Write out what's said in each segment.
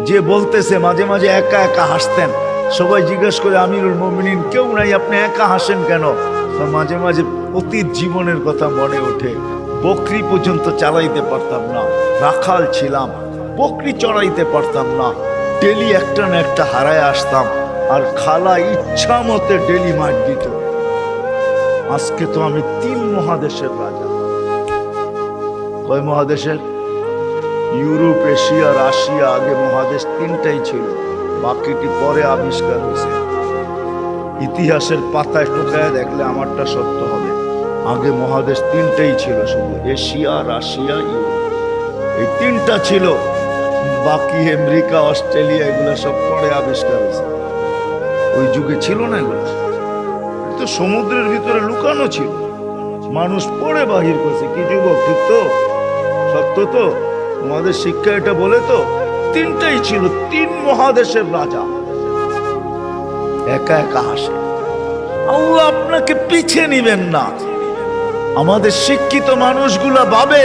যে বলতেছে মাঝে মাঝে একা একা হাসতেন, সবাই জিজ্ঞেস করে আমিরুল মুমিনিন কেউ নাই, আপনি একা হাসেন কেন? মাঝে মাঝে অতীত জীবনের কথা মনে ওঠে। বকরি পর্যন্ত চালাইতে পারতাম না, রাখাল ছিলাম, বকরি চড়াইতে পারতাম না, ডেলি একটা না একটা হারায় আসতাম, আর খালা ইচ্ছা মতে ডেলি মার দিত। আজকে তো আমি 3 মহাদেশের রাজা। কয় মহাদেশের? Europe, Asia, Russia. আগে মহাদেশ 3টাই ছিল, বাকিটি পরে আবিষ্কার হয়েছে। ইতিহাসের পাতায় টোকায় দেখলে আমারটা সত্য হবে। আগে মহাদেশ 3টাই ছিল, শুধু এশিয়া, রাশিয়া, ইউরোপ, এই 3টা ছিল। বাকি আমেরিকা, অস্ট্রেলিয়া এগুলো সব পরে আবিষ্কার হয়েছে। ওই যুগে ছিল না এগুলো, তো সমুদ্রের ভিতরে লুকানো ছিল, মানুষ পরে বাহির করছে। কি যুবক, ঠিক তো? সত্য তো? আমাদের শিক্ষা এটা বলে তো 3টাই ছিল, 3 মহাদেশের রাজা। একা একা হাসে। আল্লাহ আপনাকে পিছিয়ে নিবেন না। আমাদের শিক্ষিত মানুষগুলা ভাবে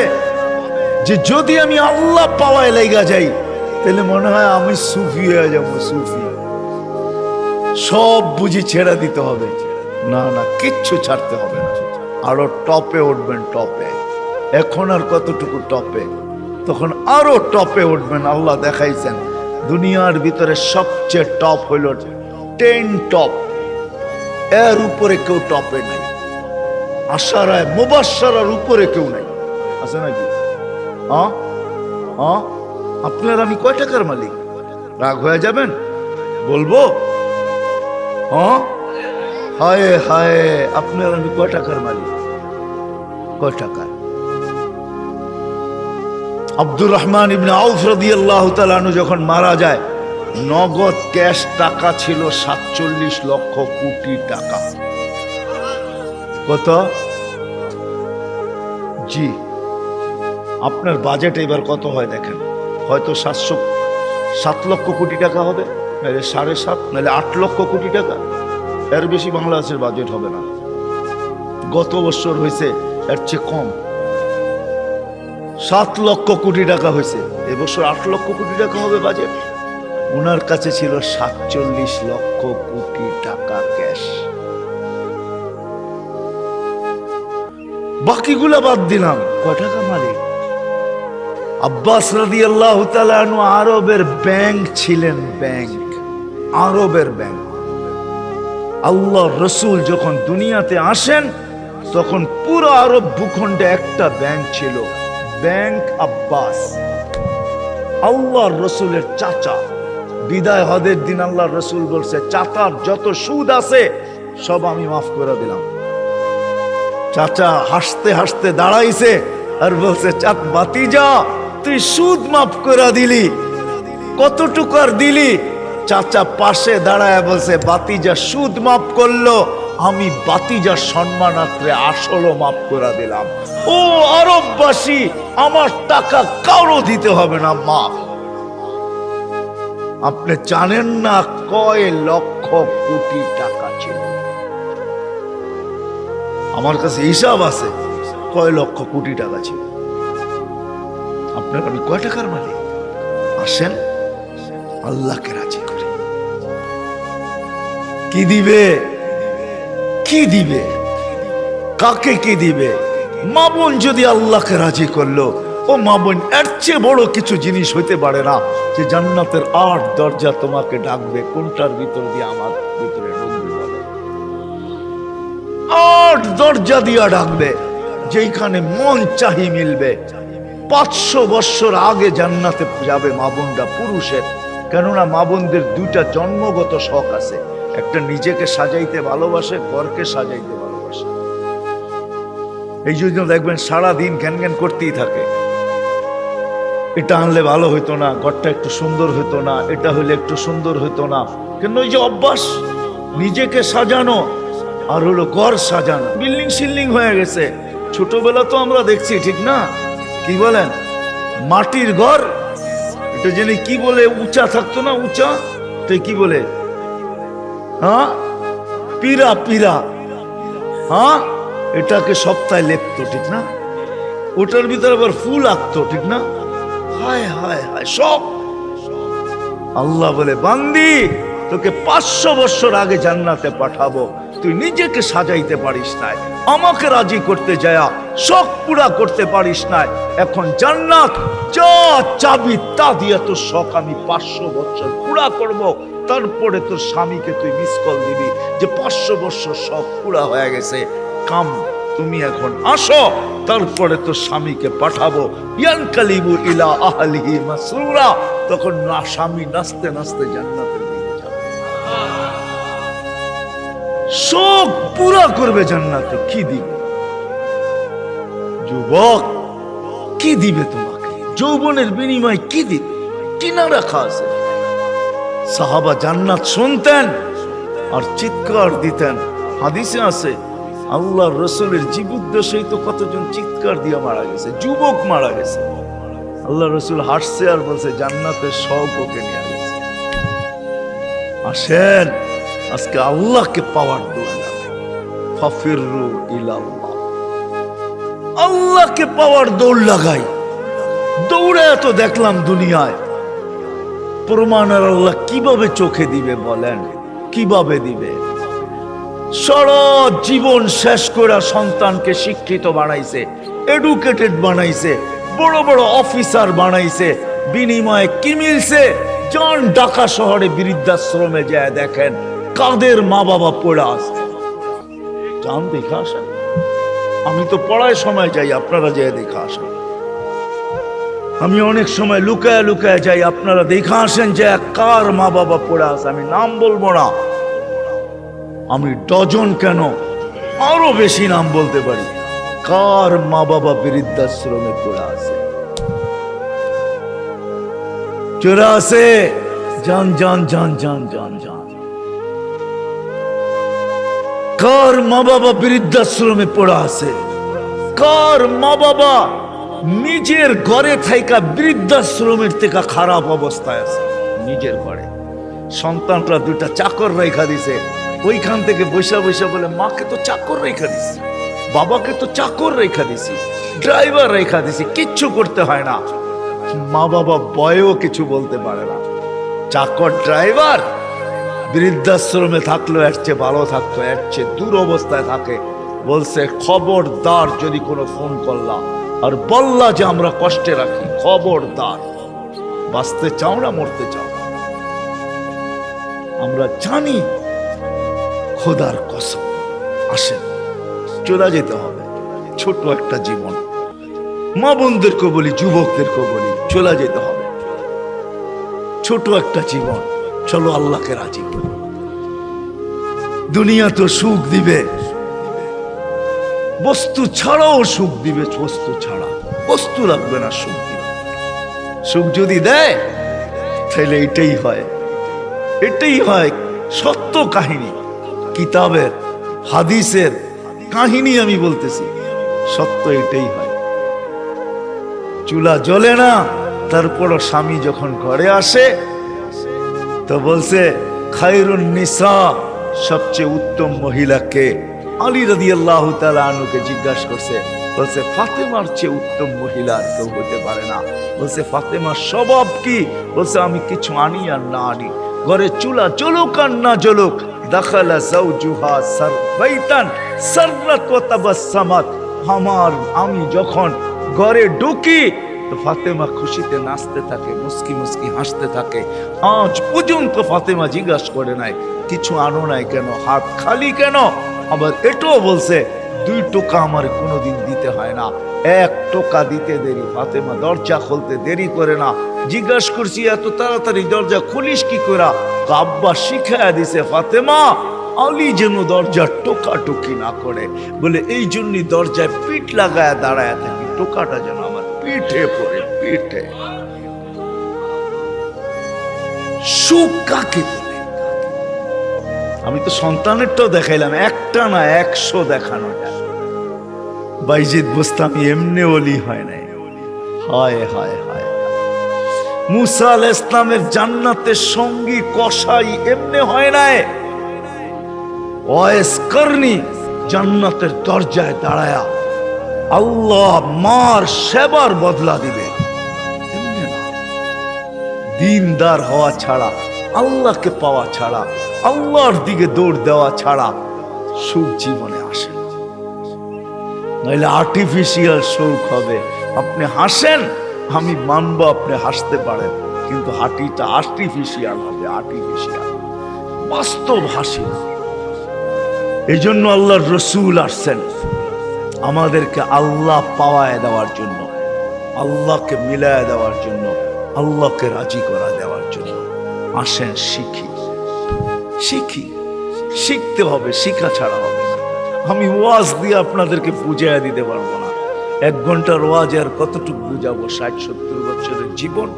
যে যদি আমি আল্লাহ পাওয়ায় লেগা যাই তাহলে মনে হয় আমি সুফি হয়ে যাবো। সুফি সব বুঝি ছেড়ে দিতে হবে? না না, কিচ্ছু ছাড়তে হবে না, আরো টপে উঠবেন। টপে এখন আর কতটুকু টপে, তখন আরো টপে উঠবেন। আল্লাহ দেখাইছেন দুনিয়ার ভিতরে সবচেয়ে টপ হইল 10 টপ, এর উপরে কেউ টপে নাই। আশারায় মুবাশশারার উপরে কেউ নাই, আছে নাকি? আপনার আমি কয় টাকার মালিক? রাগ হয়ে যাবেন? বলবো? হায় হায়, আপনার আমি কয় টাকার মালিক? কয় টাকার? আব্দুর রহমান ইবনে আউফ রাদিয়াল্লাহু তাআলা আনহু যখন মারা যায়, নগদ ক্যাশ টাকা ছিল 47 লক্ষ কোটি টাকা। কত? জি, আপনার বাজেট এবার কত হয় দেখেন। হয়তো 7 লক্ষ কোটি টাকা হবে, নাহলে 7.5, নাহলে 8 লক্ষ কোটি টাকা। এর বেশি বাংলাদেশের বাজেট হবে না। গত বছর হয়েছে এর চেয়ে কম, 7 লক্ষ কোটি টাকা হয়েছে। এবছর 8 লক্ষ কোটি টাকা হবে বাজেট। ওনার কাছে ছিল 47 লক্ষ কোটি টাকা ক্যাশ। বাকিগুলা বাদ দিলাম, কয় টাকা মালিক? আব্বাস রাদিয়াল্লাহু তাআলা আনহু আরবের ব্যাংক ছিলেন, ব্যাংক, আরবের ব্যাংক। আল্লাহ রসুল যখন দুনিয়াতে আসেন তখন পুরো আরব ভূখণ্ডে একটা ব্যাংক ছিল, ব্যাংক আব্বাস। আল্লাহ রসুলের চাচা। বিদায় হজের দিন আল্লাহ রসুল বলছে, চাচার যত সুদ আছে সব আমি মাফ করে দিলাম। চাচা হাসতে হাসতে দাঁড়াইছে আর বলছে, ভাতিজা তুই সুদ মাফ করে দিলি, কতটুকু আর দিলি? চাচা পাশে দাঁড়ায় বলছে, ভাতিজা সুদ মাফ করলো, আমি ভাতিজার সম্মানার্থে আসলও মাফ করে দিলাম। ও আরববাসী, আমার টাকা কারো দিতে হবে না, মাফ। আপনি জানেন না কয় লক্ষ কোটি টাকা ছিল? আমার কাছে হিসাব আছে কয় লক্ষ কোটি টাকা ছিল। আপনার আমি কয় টাকার মালিক? আসেন আল্লাহকে রাজি করে। কি দিবে? কি দিবে? কাকে কি দিবে? মা বোন যদি আল্লাহকে রাজি করলো, ও মা বোন, এর চেয়ে বড় কিছু জিনিস হইতে পারে না যে জান্নাতের 8 দরজা তোমাকে ডাকবে। কোনটার ভিতর দিয়ে আমার ভিতরে ঢুকবে বলো? 8 দরজা দিয়া ডাকবে, যেখানে মন চাহি মিলবে। 500 বছর আগে জান্নাতে যাবে মা বোনরা, পুরুষের। কেননা মা বোনদের 2টা জন্মগত শখ আছে, একটা নিজেকে সাজাইতে ভালোবাসে, ঘরকে সাজাইতে ভালোবাসে। এই জন্য দেখবেন সারাদিন ঘ্যান ঘ্যান করতেই থাকে, এটা আনলে ভালো হইতো না, ঘরটা একটু সুন্দর হইতো না, এটা হইলে একটু সুন্দর হইতো না। কেন? ওই যে অভ্যাস, নিজেকে সাজানো আর হলো ঘর সাজানো। বিল্ডিং সিল্ডিং হয়ে গেছে। ছোটবেলা তো আমরা দেখছি, ঠিক না? কি বলেন? মাটির ঘর, এটা জেনে কি বলে, উঁচা থাকতো না, উঁচা, তো কি বলে? পীরা, পীরা। এটাকে সপ্তাহে লেপতো, ঠিক না? ওটার ভিতরে আবার ফুল আঁকতো, ঠিক না? হায় হায় হায়, সব আল্লাহ বলে, বান্দি তোকে 500 বছর আগে জান্নাতে পাঠাবো, তুই নিজেকে সাজাইতে পারিস নাই, আমাকে রাজি করতে যায়া শখ পুরা করতে পারিস নাই। এখন জান্নাত যা চাবি তা দিয়ে তোর শখ আমি 500 বছর পুরা করব। তারপরে তোর স্বামীকে তুই মিস কল দিবি যে 500 বছর শখ পুরা হয়ে গেছে, কাম তুমি এখন আসো, তারপরে তোর স্বামীকে পাঠাবো। ইয়ানকালিবু ইলা আহলিহি মাসরুরা, তখন না স্বামী নাচতে নাচতে জান্নাতের দিকে যাবে, শোক পুরা করবে জান্নাতে। কি দিবে যুবক, কি দিবে তোমাকে? যৌবনের বিনিময় কি দিবে? কিনা রাখা আছে। সাহাবা জান্নাত শুনতেন আর চিৎকার দিতেন। হাদিসে আছে আল্লাহর রসুলের জীবদ্দশায় তো কতজন চিৎকার দিয়ে মারা গেছে, যুবক মারা গেছে। আল্লাহ রসুল হাসছে আর বলছে জান্নাতের সব ওকে নিয়ে গেছে। আসেন আজকে আল্লাহকে পাওয়ার দৌড় লাগাই, ফাফিরু ইলাল্লাহ, আল্লাহকে পাওয়ার দৌড় লাগাই। দৌড়ে এত দেখলাম দুনিয়ায়, প্রমাণ আর আল্লাহ কিভাবে চোখে দিবে বলেন? কিভাবে দিবে? সারা জীবন শেষ করে সন্তানকে শিক্ষিত বানাইছে, এডুকেটেড বানাইছে, বড় বড় অফিসার বানাইছে, বিনিময়ে কি মিলছে? যান ঢাকা শহরে বৃদ্ধাশ্রমে যায় দেখেন কাদের মা বাবা পড়ে আছে, যান দেখে আসেন। আমি তো পড়ায় সময় যাই, আপনারা যেয়ে দেখে আসেন। আমি অনেক সময় লুকায় লুকায় যাই, আপনারা দেখে আসেন যে কার মা বাবা পড়ে আছে। আমি নাম বলবো না, আমি ডজন কেন আরো বেশি নাম বলতে পারি, কার মা বাবা বৃদ্ধাশ্রমে পড়ে আছে। চোরা আছে, জান জান জান জান জান জান। কার মা বাবা বৃদ্ধাশ্রমে পড়ে আছে? কার মা বাবা নিজের ঘরে থাইকা বৃদ্ধাশ্রমের থেকে খারাপ অবস্থায় আছে? নিজের ঘরে সন্তানরা দুটা চাকর রেখা দিছে, ওইখান থেকে বৈশা বৈশা বলে মাকে তো চাকর রেখা দিছি, বাবাকে তো চাকর রেখা দিছি, ড্রাইভার রেখা দিছি, কিচ্ছু করতে হয় না। মা বাবা বয়েও কিছু বলতে পারে না। চাকর ড্রাইভার বৃদ্ধাশ্রমে থাকলো এর চেয়ে ভালো থাকতো, এর চেয়ে দূর অবস্থায় থাকে। বলছে খবরদার যদি কোনো ফোন করলা আর বললা যে আমরা কষ্টে রাখি, খবরদার, বাঁচতে চাও না মরতে চাও। আমরা জানি খোদার কসম, আসেন চলে যেতে হবে। ছোট একটা জীবন, মা বোনদেরকে বলি, যুবকদেরকে বলি, চলে যেতে হবে। ছোট একটা জীবন, চলো আল্লাহকে রাজি করি। দুনিয়া তো সুখ দিবে, বস্তু ছাড়াও সুখ দিবে, বস্তু ছাড়া বস্তু লাগবে না, সুখ দিবে। সুখ যদি দেয় তাহলে এটাই হয়, এটাই হয় সত্য কাহিনী, কিতাবের হাদিসের কাহিনী আমি বলতেছি, সত্য এটাই হয়। চুলা জ্বলে না, তারপরও স্বামী যখন ঘরে আসে তো বলছে খায়রুন নিসা, সবচেয়ে উত্তম মহিলাকে? আলী রাদিয়াল্লাহু তাআলা আনহুকে জিজ্ঞাসা করছে, বলছে ফাতেমার চেয়ে উত্তম মহিলা আর কেউ হতে পারে না। বলছে ফাতেমার স্বভাব কি? বলছে আমি কিছু আনি আর না আনি, ঘরে চুলা জ্বলুক আর না জ্বলুক, দাখালা যাওজুহা সারবাইতান সাররাত ওয়া তাবাসসামাত, আমি যখন ঘরে ঢুকি তো ফাতেমা খুশিতে নাচতে থাকে, মুস্কি মুস্কি হাসতে থাকে। আজ পর্যন্ত ফাতেমা জিজ্ঞাসা করে নাই কিছু আনো নাই কেন, হাত খালি কেন। আবার এটাও বলছে 2 টোকা আমার কোনোদিন দিতে হয় না, 1 টোকা দিতে দেরি। ফাতেমা দরজা খুলতে দেরি করে না। জিজ্ঞাসা করছি এত তাড়াতাড়ি দরজা খুলিস কি করে? আব্বা শিখায়া দিছে ফাতেমা আলী যেন দরজা টোকাটুকি না করে, বলে এই জন্যই দরজায় পিঠ লাগায় দাঁড়ায় থাকি, টোকাটা যেন আমার পিঠে পড়ে, পিঠে। সুখ কাকে বলে? আমি তো সন্তানেরটাও দেখাইলাম, একটা না 100 দেখানো যায়। বাইজিদ বুস্তামি এমনি ওলি হয় নাই। হায় হায় হায়, মুসা আলাইহিস সালামের জান্নাতের সঙ্গী কসাই এমনি হয় নাই। ওয়াইস করনি জান্নাতের দরজায় দাঁড়ায়া আল্লাহ মার সেবার বদলা দিবে, দিনদার হওয়া ছাড়া, আল্লাহকে পাওয়া ছাড়া, আল্লাহর দিকে দৌড় দেওয়া ছাড়া সুখ জীবনে আসে না। নইলে আর্টিফিশিয়াল সুখ হবে। আপনি হাসেন, আমি মানবো আপনি হাসতে পারেন, কিন্তু হাঁটিটা আর্টিফিশিয়াল হবে, আর্টিফিশিয়াল, বাস্তব হাসি না। এই জন্য আল্লাহর রসুল আসছেন আমাদেরকে আল্লাহ পাওয়ায় দেওয়ার জন্য, আল্লাহকে মিলায় দেওয়ার জন্য, আল্লাহকে রাজি করা দেওয়ার জন্য। আসেন শিখি, শিখি, শিখতে হবে, শিখা ছাড়া হবে না। আমি ওয়াজ দিয়ে আপনাদেরকে বুঝাইয়া দিতে পারবো না। 1 ঘন্টার ওয়াজ আর কতটুকু বুঝাবো? 60-70 বছরের জীবন,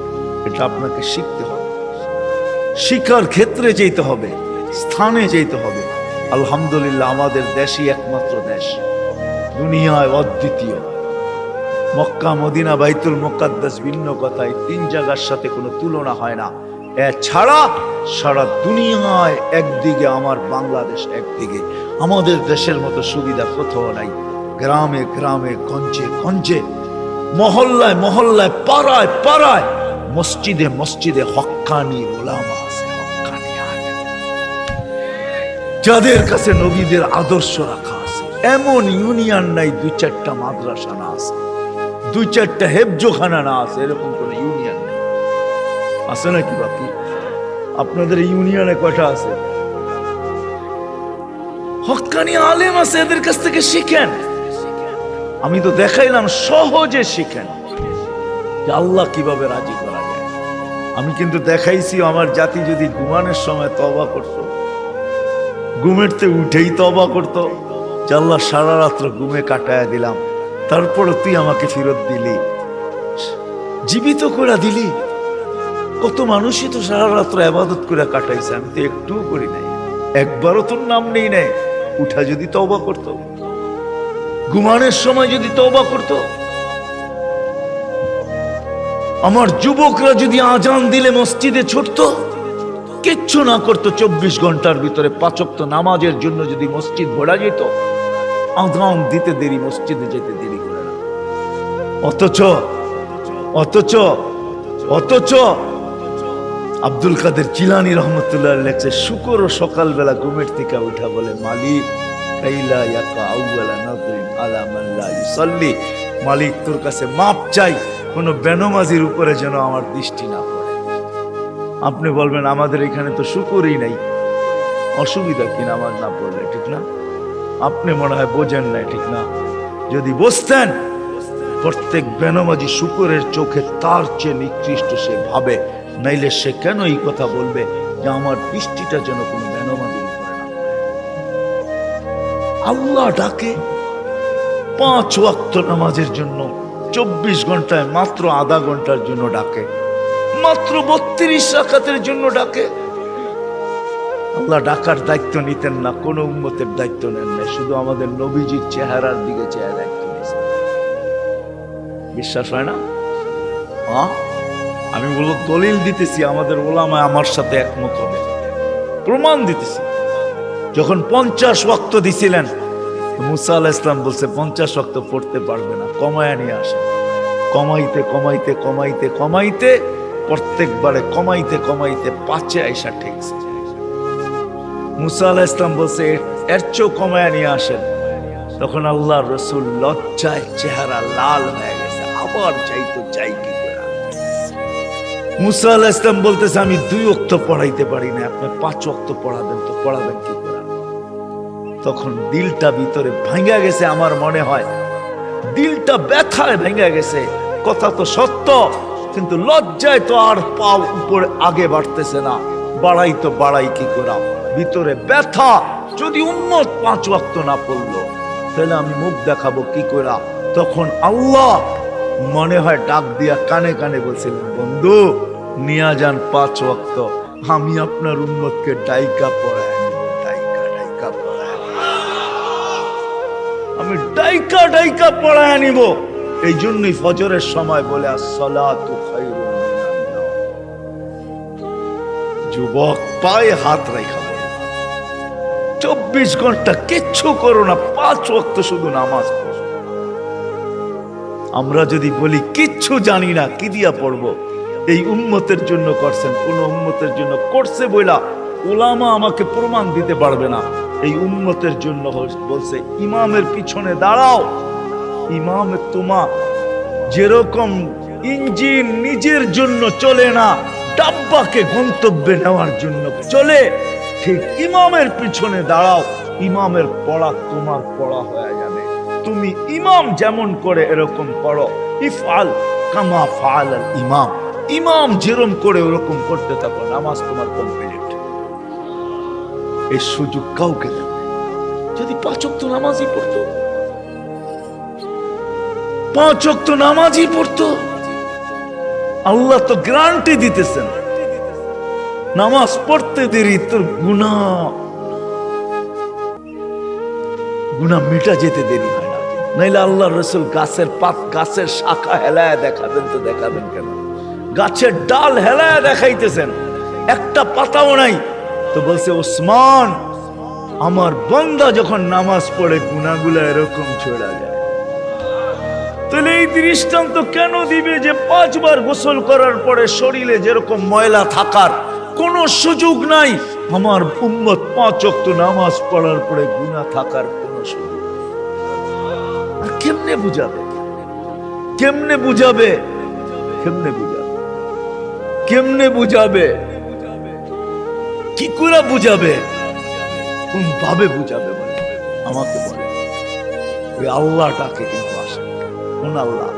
এটা আপনাকে শিখতে হবে। শিক্ষার ক্ষেত্রে যেতে হবে, স্থানে যেতে হবে। আলহামদুলিল্লাহ, আমাদের দেশই একমাত্র দেশ, দুনিয়ায় অদ্বিতীয়। মক্কা, মদিনা, বাইতুল মুকাদ্দাস ভিন্ন কথায় 3 জায়গার সাথে কোনো তুলনা হয় না। এছাড়া সারা দুনিয়ায় একদিকে আমার বাংলাদেশ, একদিকে আমাদের দেশের মতো সুবিধা কোথাও নাই। গ্রামে গ্রামে, গঞ্জে গঞ্জে, মহল্লায় মহল্লায়, পাড়ায় পাড়ায়, মসজিদে মসজিদে হক্কানি উলামা আছে, হক্কানি আলেম, যাদের কাছে নবীদের আদর্শ রাখা আছে। এমন ইউনিয়ন নাই 2-4টা মাদ্রাসা না আছে, 2-4টা হেফজোখানা না আছে, এরকম কোন ইউনিয়ন নেই। আছে নাকি? বাকি আপনাদের ইউনিয়নে কয়টা আছে? হক্কানি আলেম আছে, এদের কাছ থেকে শিখেন। আমি তো দেখাইলাম, সহজে শিখেন যে আল্লাহ কিভাবে রাজি করা যায়। আমি কিন্তু দেখাইছি আমার জাতি যদি ঘুমানোর সময় তওবা করত, ঘুমেরতে উঠেই তওবা করত, যে আল্লাহ সারা রাত্র ঘুমে কাটায়া দিলাম, তারপরে তুই আমাকে ফেরত দিলি, জীবিত করে দিলি। কত মানুষই তো সারা রাত্র ইবাদত করে কাটাইছে, আমি তো একটুও করি নাই, একবারও তোর নাম নেই নাই। উঠা যদি তওবা করত, ঘুমানোর সময় যদি তওবা করত, আমার যুবকরা যদি আজান দিলে মসজিদে ছুটত, কিচ্ছু না করতো, 24 ঘন্টার ভিতরে 5 ওয়াক্ত নামাজের জন্য যদি মসজিদ ভরা যেত, আজান দিতে দেরি, মসজিদে যেতে দেরি করে না। অথচ অথচ অথচ আব্দুল কাদের জিলানী রহমতুল্লাহ লেখছে, শুকরও সকালবেলা ঘুমের থেকে উঠা বলে, মালিক কাইলা ইয়াকা আউয়ালা নাযরিন আলা মান লা ইউসাল্লি, মালিক তোর কাছে মাপ চাই, কোন বেনমাজির উপরে যেন আমার দৃষ্টি না পড়ে। আপনি বলবেন আমাদের এখানে তো শুকরই নাই, অসুবিধা কি নামাজ না পড়লে? ঠিক না? আপনি মনে হয় বোঝেন না, ঠিক না? যদি বুঝতেন, প্রত্যেক বেনমাজি শুকরের চোখে তার চেয়ে নিকৃষ্ট সে ভাবে, নাইলে সে কেন এই কথা বলবে যে আমার দৃষ্টিটা যেন কোনো বেনমাজির উপরে না পড়ে। আল্লাহ ডাকে 5 ওয়াক্ত নামাজের জন্য, 24 ঘন্টায় মাত্র আধা ঘন্টার জন্য ডাকে, মাত্র 32 রাকাতের জন্য ডাকে। আল্লাহ ডাকার দায়িত্ব নিতেন না, কোন উম্মতের দায়িত্ব নেন না, শুধু আমাদের নবীজির চেহারার দিকে চেয়ে দায়িত্ব নিয়েছেন। বিশ্বাস হয় না? আমি বলবো, দলিল দিতেছি, আমাদের ওলামা আমার সাথে একমত হবে, প্রমাণ দিতেছি। যখন 50 ওয়াক্ত দিছিলেন, মুসা আলাইহিস সালাম বলছে 50 ওয়াক্ত পড়তে পারবে না, কমায় নিয়ে আসে। কমাইতে কমাইতে কমাইতে কমাইতে প্রত্যেকবারে কমাইতে কমাইতে 5-এ আইসা ঠেকছে। মুসা আলাইহিস সালাম বলছে এর চেয়েও কমায় নিয়ে আসেন। তখন আল্লাহর রাসূল লজ্জায় চেহারা লাল হয়ে গেছে, আবার চাইতো চাই কি করে। মুসা আলাইহিস সালাম বলতেছে আমি 2 ওয়াক্ত পড়াইতে পারি না, আপনি 5 ওয়াক্ত পড়াবেন, তো পড়াবেন কি করে? তখন দিলটা ভিতরে ভাঙা গেছে, আমার মনে হয় দিলটা ব্যথায় ভেঙে গেছে। কথা তো সত্য, কিন্তু লজ্জায় তো আর পা উপরে আগে বাড়তেছে না, বাড়াই তো বাড়াই কি করে, ভিতরে ব্যথা। যদি উম্মত 5 ওয়াক্ত না পড়লো, তাহলে আমি মুখ দেখাবো কি করে? তখন আল্লাহ মনে হয় ডাক দিয়া কানে কানে বলছিলেন, বন্ধু নিয়া যান 5 ওয়াক্ত, আমি আপনার উম্মতকে ডাইকা পড়ায় নিব, ডাইকা ডাইকা পড়ায়, আমি ডাইকা ডাইকা পড়ায় নিব। এই জন্যই ফজরের সময় বলে আসসালাতু খায়রুম মিনান নাওম। যুবক পায়ে হাত রাখা, 24 ঘন্টা কিচ্ছু করো না, 5 ওয়াক্ত শুধু নামাজ পড়ো। আমরা যদি বলি কিচ্ছু জানি না, কি দিয়া পড়বো? এই উম্মতের জন্য করছেন, কোন উম্মতের জন্য করছে বইলা উলামা আমাকে প্রমাণ দিতে পারবে না। এই উম্মতের জন্য বলছে ইমামের পিছনে দাঁড়াও। ইমাম তোমা যেরকম ইঞ্জিন নিজের জন্য চলে না, ডাব্বাকে গন্তব্যে নেওয়ার জন্য চলে, ঠিক ইমামের পিছনে দাঁড়াও। ইমামের পড়া তোমার পড়া হয়ে যাবে। তুমি ইমাম যেমন করে এরকম পড়ো। ইফআল কামা ফাআলাল ইমাম, ইমাম যেরকম করে ওরকম করতে থাকো, নামাজ তোমার কমপ্লিট। এই সুযোগ কাউকে দেবে। যদি 5 ওয়াক্ত নামাজই পড়তো, 5 ওয়াক্ত নামাজই পড়তো, আল্লাহ তো গ্যারান্টি দিতেছেন নামাজ পড়তে দেরি তোর গুনাহ মিটা যেতে দেরি হয় না। নাইলে আল্লাহ রসুল গাছের পাত, গাছের শাখা হেলায় দেখাবেন তো দেখাবেন কেন? গাছের ডাল হেলায় দেখাইতেছেন, একটা পাতাও নাই, তো বলছে ওসমান আমার বান্দা যখন নামাজ পড়ে গুনাহগুলো এরকম ছড়া যায়। তাহলে এই দৃষ্টান্ত কেন দিবে যে 5 বার গোসল করার পরে শরীরে যেরকম ময়লা থাকার কোনো সুযোগ নাই, আমার উম্মত 5 ওয়াক্ত নামাজ পড়ার পরে গুনাহ থাকার কোনো সুযোগ নেই। আর কেমনে বুঝাবে? কেমনে বুঝাবে? কেমনে বুঝাবে? কেমনে বুঝাবে? কি করে বুঝাবে? কোন ভাবে বুঝাবে বলে আমাকে বলে। ওই আল্লাহটাকে কিন্তু আসে। কোন আল্লাহ?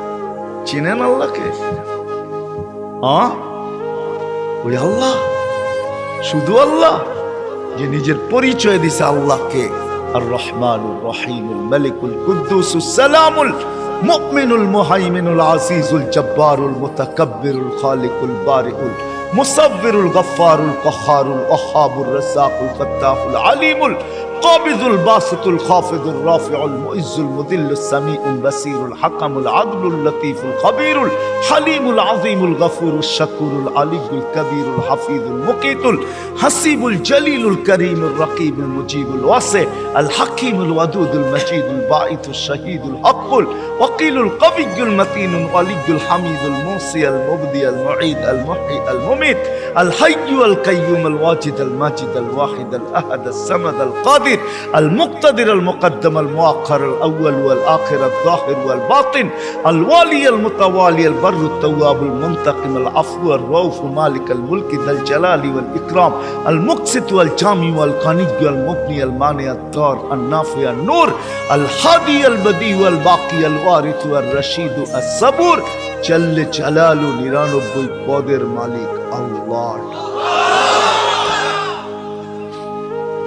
চিনেন আল্লাহকে? ওই আল্লাহ, শুধু আল্লাহ যে নিজের পরিচয় দিছে আল্লাহকে আর রহমানুর রহিমুল মালিকুল কুদ্দুসুস সালামুল মুমিনুল মুহাইমিনুল আজিজুল জব্বারুল মুতাকাব্বিরুল খালিকুল বারিউল মুসাব্বিরুল গফফারুল কহ্হারুল ওয়াহ্হাবুর রাজ্জাকুল ফাত্তাহুল আলিমুল কাবিজুল বাসিতুল খাফিদুর রাফিউল মুইজ্জুল মুদিল্লুস সামিউল বাসিরুল হাকামুল আদলুল লতীফুল খবীরুল হালিমুল আযীমুল গফুরুশ শাকুরুল আলিয়ুল কবীরুল হাফিজুল মুকিতুল হাসিবুল জলিলুল করিমুর রকিবুল মুজিবুল ওয়াসি আল হাকিমুল ওয়াদুদুল মজিদুল বাঈতুশ শাহীদুল হকুল ওয়াকিলুল কবিয়্যুল মতিনুল ওয়ালিয়ুল হামিদুল মুসি আল মুবদি আল মুঈদ আল মুহয়ি আল মুমিত আল হাইয়্যু আল কাইয়্যুম আল ওয়াজিদ আল মাজিদ আল ওয়াহিদ আল আহাদ আল সামাদ আল কাদির المقتدر المقدم المؤخر الأول والآخر الظاهر والباطن الوالي المتوالي البر التواب المنتقم العفو الرؤوف مالك الملك ذا الجلال والإكرام المقسط والجامع والغني المغني المانع الضار النافع النور الهادي البديع والباقي الوارث والرشيد الصبور جل جلاله 99 পদের মালিক আল্লাহ।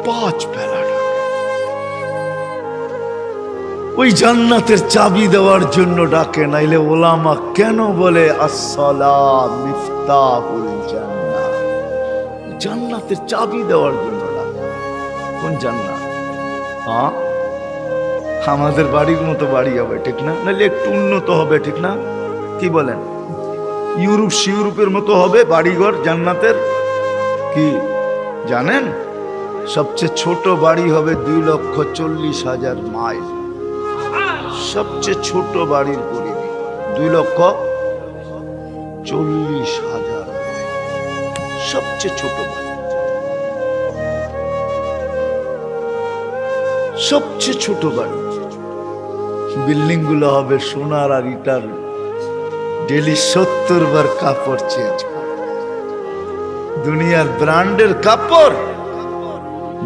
5 বেলা ওই জান্নাতের চাবি দেওয়ার জন্য ডাকে। নাইলে ওলামা কেন বলে আসসালাম মিফতাহুল জান্নাহ, জান্নাতের চাবি দেওয়ার জন্য ডাকে। কোন জান্নাত? আমাদের বাড়ির মতো বাড়ি হবে, ঠিক না? নাইলে একটু উন্নত হবে, ঠিক না? কি বলেন? ইউরোপের মতো হবে বাড়িঘর জান্নাতের। কি জানেন? সবচেয়ে ছোট বাড়ি হবে 2,40,000 মাইল। সবচেয়ে ছোট বাড়ির পরিধি 2,40,000 মাইল। সবচেয়ে ছোট বাড়ি, সবচেয়ে ছোট বাড়ি। বিল্ডিং গুলো হবে সোনার আর ইটার। ডেলি 70 বার কাপড় চেঞ্জ করে। দুনিয়ার ব্র্যান্ডের কাপড়।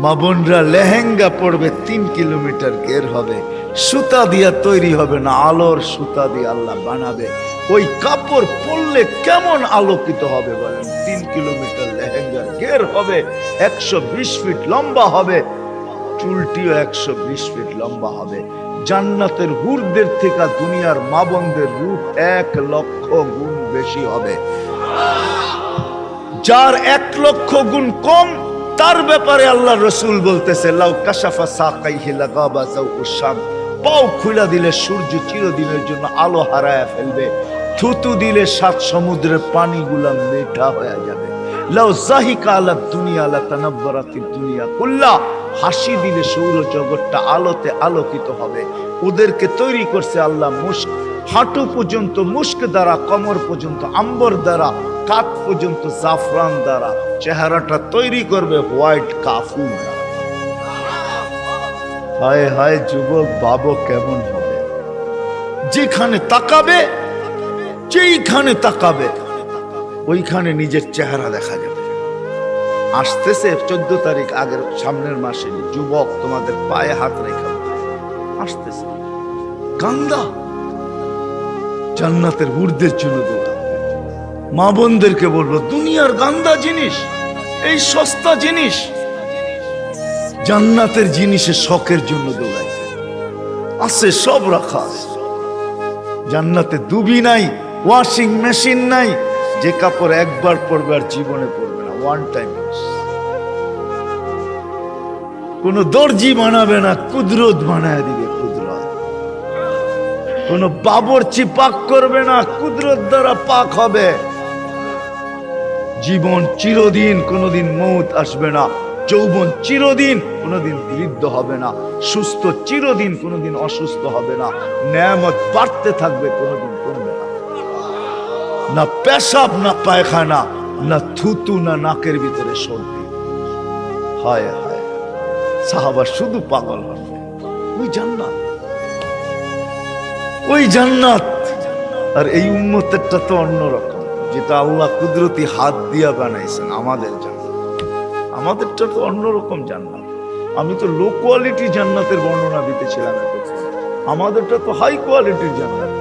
মা বোনরা লেহেঙ্গা পড়বে 3 কিলোমিটার ঘের হবে, সুতা দিয়া তৈরি হবে না, আলোর সুতা দিয়ে আল্লাহ বানাবে। ওই কাপড় পরলে কেমন আলোকিত হবে বলেন? 3 কিলোমিটার লেহেঙ্গার ঘের হবে, 120 ফিট লম্বা হবে, চুলটিও 120 ফিট লম্বা হবে। জান্নাতের হুরদের থেকে দুনিয়ার মা বোনদের রূপ 1 লক্ষ গুণ বেশি হবে। যার 1 লক্ষ গুণ কম, তার ব্যাপারে আল্লাহ রসুল বলতেছে লাউ কাশাফা সাকাইহি লাগাবা যাউউশ শাম, পাও খুলে দিলে সূর্য চিরদিনের জন্য আলো হারায় ফেলবে। থুতু দিলে 7 সমুদ্রের পানিগুলা মিঠা হয়ে যাবে। লাউ যাহিকা আলা দুনিয়া লাতানাব্বারাতিদ দুনিয়া কুল্লা, হাসি দিলে সৌরজগৎটা আলোতে আলোকিত হবে। ওদেরকে তৈরি করছে আল্লাহ মুস্ক, হাঁটু পর্যন্ত মুস্ক দ্বারা, কোমর পর্যন্ত আম্বর দ্বারা, কাঁধ পর্যন্ত জাফরান দ্বারা চেহারাটা তৈরি করবে হোয়াইট কাফুর। হায় হায় যুবক, ভাবো কেমন হবে। যেখানে তাকাবে, যেইখানে তাকাবে ওইখানে নিজের চেহারা দেখা যাবে। আসতেছে 14 তারিখ আগের সামনের মাসে, যুবক তোমাদের পায়ে হাত রেখে আসতেছে গান্দা জান্নাতের হুরদের জন্য দৌড়া। মা বোনদেরকে বলবো, দুনিয়ার গান্দা জিনিস, এই সস্তা জিনিস, জান্নাতের জিনিসের শখের জন্য দৌড়াই আছে, সব রাখা আছে। জান্নাতে দুবি নাই, ওয়াশিং মেশিন নাই, যে কাপড় একবার পরবে আর জীবনে পরবে না, ওয়ান টাইম। কোন দর্জি বানাবে না, কুদরত বানায় দিবে। কুদরত কোন বাবরচি পাক করবে না, কুদরত দ্বারা পাক হবে। জীবন চিরদিন, কোনদিন মৌত আসবে না। যৌবন চিরদিন, কোনদিন বৃদ্ধ হবে না। সুস্থ চিরদিন, কোনদিন অসুস্থ হবে না। নেয়ামত বাড়তে থাকবে, কোনদিন কমবে না। না পেশাব, না পায়খানা, না থুতু, না নাকের ভিতরে সর্দি। হায় হায়, সাহাবা শুধু পাগল হবে। ওই জান্নাত, ওই জান্নাত। আর এই উম্মতেরটা তো অন্যরকম, যেটা আল্লাহ কুদরতি হাত দিয়া বানাইছেন আমাদের জান্নাত। আমাদেরটা তো অন্যরকম জান্নাত। আমি তো লো কোয়ালিটি জান্নাতের বর্ণনা দিতেছিলাম এতক্ষণ। আমাদেরটা তো হাই কোয়ালিটির জান্নাত।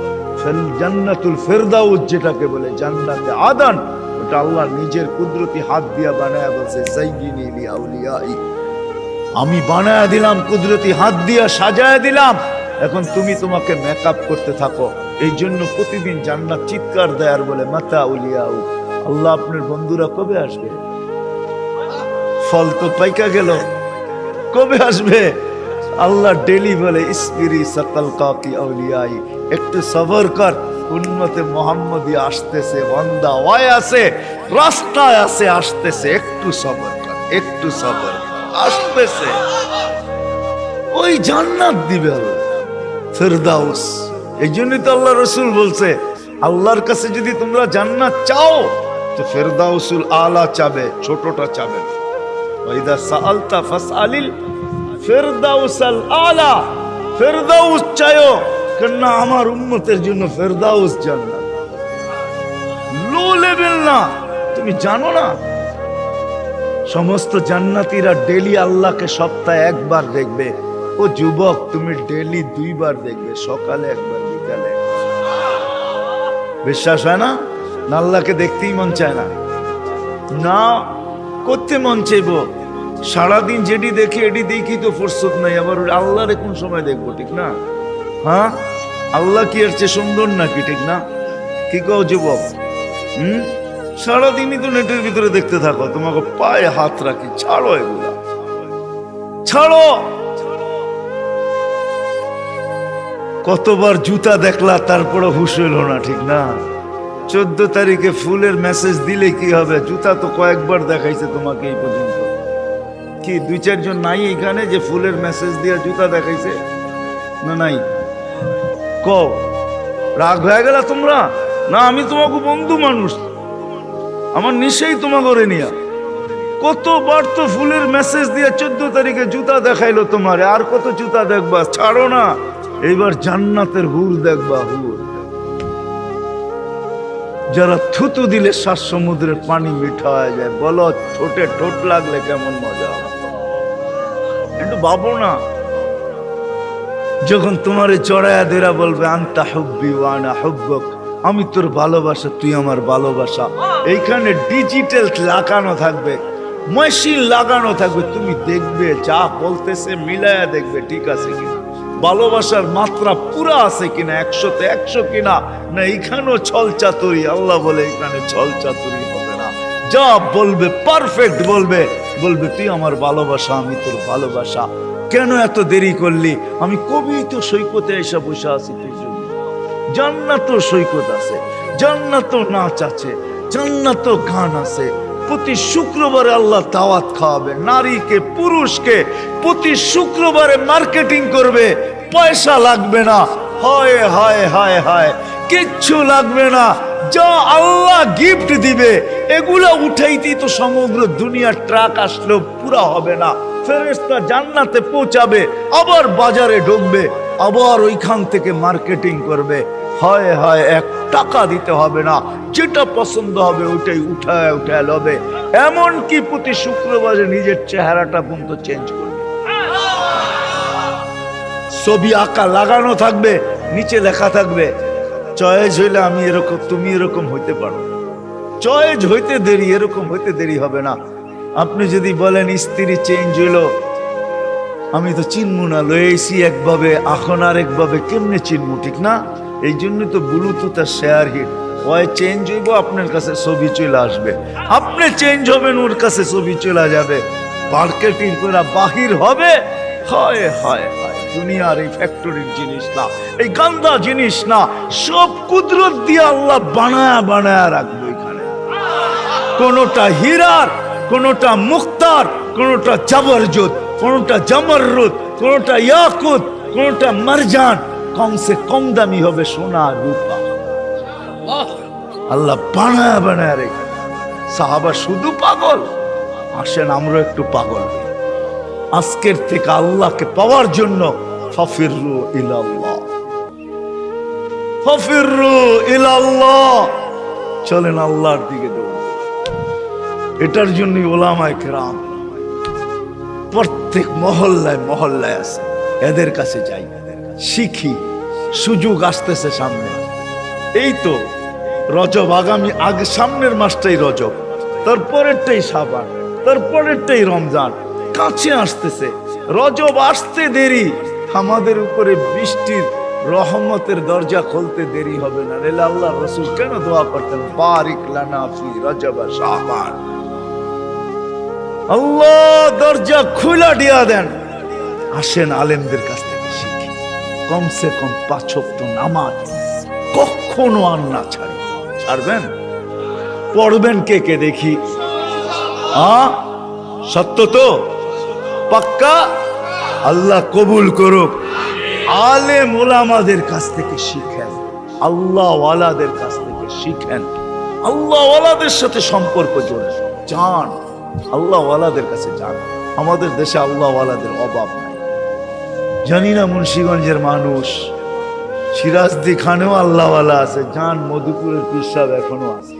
জান্নাতুল ফেরদাউস যেটাকে বলে, জান্নাতে আদান, ওটা আল্লাহ নিজের কুদরতি হাত দিয়া বানায়া বলছে, যায়্যিনি লিআউলিয়াই, আমি বানায়া দিলাম, কুদরতি হাত দিয়া সাজায়া দিলাম। এখন তুমি তোমাকে মেকআপ করতে থাকো। এই জন্য প্রতিদিন জান্নাত চিৎকার দেয় আর বলে, মাতা উলিয়াউ, আল্লাহ আপনার বন্ধুরা কবে আসবে? ফল তো পাইকা গেল, কবে আসবে? আল্লাহ ডেলি বলে, ইসবিরি সাকাল কাকি আউলিয়াই, একটু সবর কর, উম্মতে মুহাম্মদী আসতেছে, বান্দা ওয়াই আছে, রাস্তায় আছে, আসতেছে, একটু সবর কর, একটু সবর কর, আসতেছে। ওই জান্নাত দিবে আল্লাহ, ফেরদাউস। এই জন্যই তো আল্লাহ রসুল বলছে, আল্লাহর কাছে যদি তোমরা জান্নাত চাও তো ফেরদাউসুল আলা চাবে, ছোটটা চাবে। ওয়াইদা সাআলতা ফাসআলিল ফেরদাউসাল আলা, ফেরদাউস চাইও, কেন আমার উম্মতের জন্য ফেরদাউস জান্নাত, লো লেভেল না। তুমি জানো না, সমস্ত জান্নাতীরা ডেলি আল্লাহকে সপ্তাহে একবার দেখবে। ও যুবক, তুমি ডেলি 2 বার দেখবে, সকালে একবার, বিকালে। বিশ্বাস হয় না? আল্লাহকে দেখতেই মন চায় না, না করতে মন চাইব। সারাদিন যেটি দেখি এটি দেখি তো ফুরসত নাই, আবার আল্লাহরে কোন সময় দেখবো, ঠিক না? হ্যাঁ, আল্লাহ কি এর চেয়ে সুন্দর নাকি, ঠিক না? কি কও যুবক? সারাদিনই তো নেটের ভিতরে দেখতে থাকো, তোমাকে পায়ে হাত রাখি, ছাড়ো এগুলা, ছাড়ো। কতবার জুতা দেখলা, তারপরে হুশ হইল না, ঠিক না? 14 তারিখে ফুলের মেসেজ দিলে কি হবে? জুতা তো কয়েকবার দেখাইছে তোমাকে এই পর্যন্ত। কি 2-4 জন নাই এখানে যে ফুলের মেসেজ দিয়ে জুতা দেখাইছে? না নাই? কও, রাগ হয়ে গেল তোমরা? না, আমি তোমাকে বন্ধু মানুষ, আমার নিশেই তোমাকে করে নিয়া। কতবার তো ফুলের মেসেজ দিয়ে 14 তারিখে জুতা দেখাইলো তোমারে, আর কত জুতা দেখবা? ছাড়ো না, এইবার জান্নাতের হুর দেখবা, হুর। যারা থুতু দিলে 7 সমুদ্রের পানি মিঠা হয়ে যায়। বলো, ঠোঁটে ঠোঁট লাগলে কেমন মজা, একটু ভাবো না। যখন তোমারে চড়াইয়া দেরা বলবে, আনতা হুব্বি ওয়া আনা হুব্বুক, আমি তোর ভালোবাসা, তুই আমার ভালোবাসা। এইখানে ডিজিটাল লাগানো থাকবে, মেশিন লাগানো থাকবে, তুমি দেখবে, যা বলতেছে মিলায়া দেখবে ঠিক আছে কিনা, ভালোবাসার মাত্রা পুরা আছে কিনা, 100-তে 100 কিনা, না এইখানেও ছল চাতুরি। আল্লাহ বলে এখানে ছল চাতুরি হবে না, যা বলবে পারফেক্ট বলবে। বলবে, তুই আমার ভালোবাসা, আমি তোর ভালোবাসা। কেন এত দেরি করলি? আমি কবি তো সৈকতে এসে বসে আছি তোর জন্য। জান্নাতও সৈকত আছে, জান্নাতও নাচ আছে, জান্নাতও গান আছে। প্রতি শুক্রবারে আল্লাহ দাওয়াত খাওয়াবে নারীকে, পুরুষকে। প্রতি শুক্রবারে মার্কেটিং করবে, পয়সা লাগবে না। হায় হায় হায় হায়, কিচ্ছু লাগবে না। যা আল্লাহ গিফট দিবে এগুলা উঠাইতেই তো সমগ্র দুনিয়ার ট্রাক আসলেও পুরা হবে না। ফেরেশতা জান্নাতে পৌঁছাবে, আবার বাজারে ঢুকবে, আবার ওইখান থেকে মার্কেটিং করবে। হয় হয় 1 টাকা দিতে হবে না, যেটা পছন্দ হবে ওইটাই উঠায় উঠায় লবে। এমনকি প্রতি শুক্রবারে নিজের চেহারাটা পর্যন্ত চেঞ্জ করবে। ছবি আঁকা লাগানো থাকবে, নিচে লেখা থাকবে চয়েস হইলে আমি এরকম, তুমি এরকম হইতে পারো। চয়েস হইতে দেরি, এরকম হইতে দেরি হবে না। আপনি যদি বলেন স্ত্রী চেঞ্জ হইলো, আমি তো চিনমু না, লয়েছি একভাবে এখন আর একভাবে, কেমনে চিনমু, ঠিক না? এই জন্য তো ব্লুটুথ আর শেয়ার হিট ওই চেঞ্জ হইব, আপনার কাছে ছবি চলে আসবে, আপনি চেঞ্জ হবেন, ওর কাছে ছবি চলে যাবে, মার্কেটিং করে বাহির হবে। হয় হয় হয়, দুনিয়ার এই ফ্যাক্টরির জিনিস না, এই গান্দা জিনিস না, সব কুদরত দিয়ে আল্লাহ বানায়া বানায়া রাখবে এখানে। কোনটা হীরার, কোনটা মুক্তার, কোনটা জাবরজত, কোনটা জামররুদ, কোনটা ইয়াকুত, কোনটা মারজান, কমসে কম দামি হবে সোনা রূপা। আল্লাহ বানায়া বানায়া রেখে। সাহাবা শুধু পাগল, আসেন আমরা একটু পাগল। আজকের থেকে আল্লাহকে পাওয়ার জন্য ফাফিরু ইলাল্লাহ, ফাফিরু ইলাল্লাহ, চলেন আল্লাহর দিকে দৌড়। এটার জন্যই ওলামায়ে কেরাম প্রত্যেক মহল্লায় মহল্লায় আছে, এদের কাছে যাই, শিখি। সুযোগ আসতেছে সামনে, এই তো রজব, আগামী আগে সামনের মাসটাই রজব, তারপরেরটাই শাবান, তারপরেরটাই রমজান, কাছে আসতেছে। রজব আসতে দেরি, আমাদের উপরে বৃষ্টির রহমতের দরজা খুলতে দেরি হবে না। রেলা আল্লাহ রাসূল কেন দোয়া করতেন, বারিক লানা ফি রজব শাবান, আল্লাহ দরজা খুলা দিয়া দেন। আসেন আলেমদের কাছ থেকে শিখি, কমসে কম 5 ওয়াক্ত নামাজ কখনো আর না ছাড়বেন। পড়বেন কে কে দেখি, সত্য তো পাক্কা, আল্লাহ কবুল করুক। আলেম ওলামাদের কাছ থেকে শিখেন, আল্লাহ ওয়ালাদের কাছ থেকে শিখেন, আল্লাহ ওয়ালাদের সাথে সম্পর্ক জোড়েন, যান আল্লাহ ওয়ালাদের কাছে যান। আমাদের দেশে আল্লাহ ওয়ালাদের অভাব নাই। জানি না মুন্সিগঞ্জের মানুষ, সিরাজদি খানেও আল্লাহ ওয়ালা আছে, যান মধুপুরের পীর সাহেব এখনো আছে,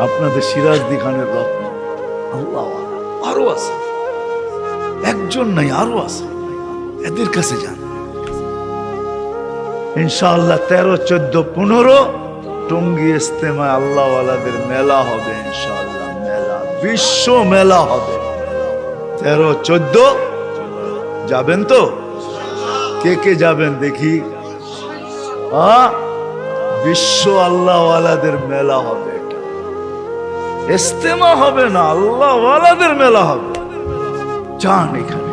আপনাদের সিরাজদি খানের রত্ন আল্লাহ ওয়ালা আরো আছে, একজন নাই আরো আছে, এদের কাছে যান। ইনশাআল্লাহ 13, 14, 15 টঙ্গী ইজতেমায় আল্লাহ ওয়ালাদের মেলা হবে ইনশাআল্লাহ, মেলা, বিশ্ব মেলা হবে। 13, 14 যাবেন তো? কে কে যাবেন দেখি? বিশ্ব আল্লাহ ওয়ালাদের মেলা হবে, এটা ইজতেমা হবে না, আল্লাহ ওয়ালাদের মেলা হবে। যান এখানে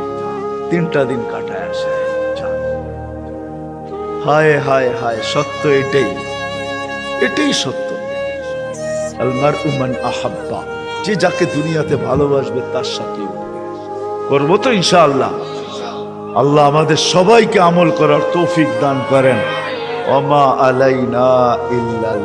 3টা দিন কাটায় আসে, হায় হায় হায়, সত্য এটাই, এটাই সত্য। আল মারউ মান আহাব্বা, যে যাকে দুনিয়াতে ভালোবাসবে তার সাথে করবো তো ইনশাআল্লাহ। আল্লাহ আমাদের সবাইকে আমল করার তৌফিক দান করেন। ওমা আলাইনা ইল্লাল